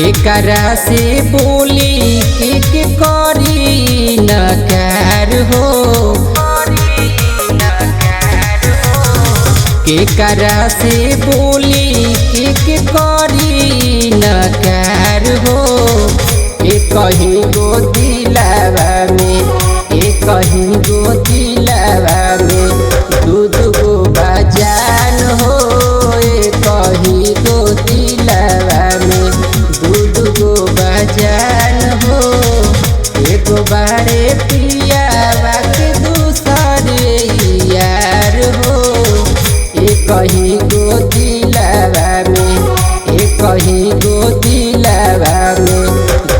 केकरा से बोली के करी नकार हो, केकरा से बोली के करी नकार हो। कहीं गो दिलावा में, कहीं गो दिलावा में दूध गो बजान हो। कहीं गो दिलावा में दूध गो बजान हो। एगो बारे पियावा के दूसरे यार हो। कहीं गो दिलावा में, कहीं गो दिलावा में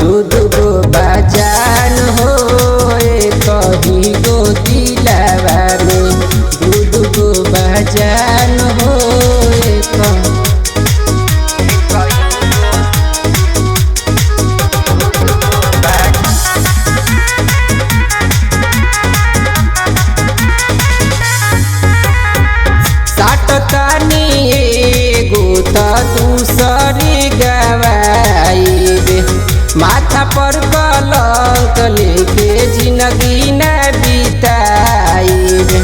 दूध गो बजान हो। कहीं गो दिलावा में दूध गो बजान हो। साटतानी एगो त दूसरी गवाइबे, माथा पर कलंक लेके जिंदगी न बिताइबे।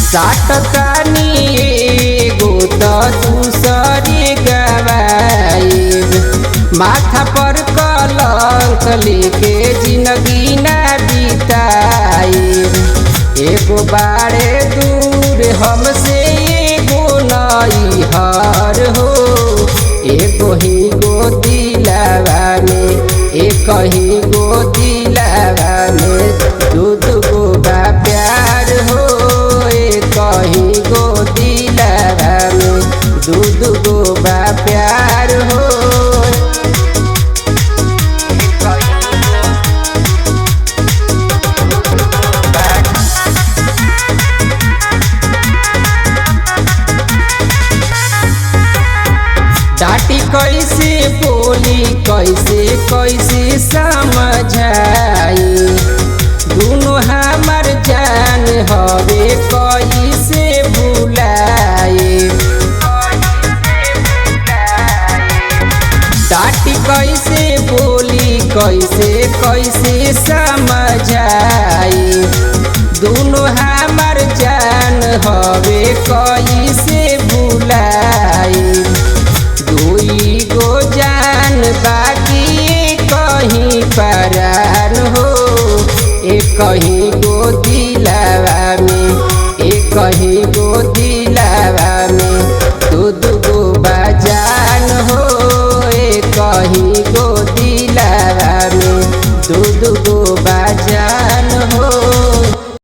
साटतानी एगो त दूसरी गवाइबे, माथा पर कलंक लेके जिंदगी न बिताइबे। एगो बारे दूर हमसे एगो नई हर हो। एगो ही गो दिलावा में, कहीं गो दिलावा में दूध गो बा प्यार हो। कहीं गो दिलावा में दूध गो बा प्यार हो। डाटी कैसे बोली कैसे कैसे समझाई, दोनों हमार जान हवे कैसे भुलाए। डाटी कैसे बोली कैसे कैसे समझाई, दोनों हमार जान हवे कैसे भुलाए। दुई गो जान बाकी कहीं परान हो। कहीं गो दिलावा में, कहीं गो दिलावा में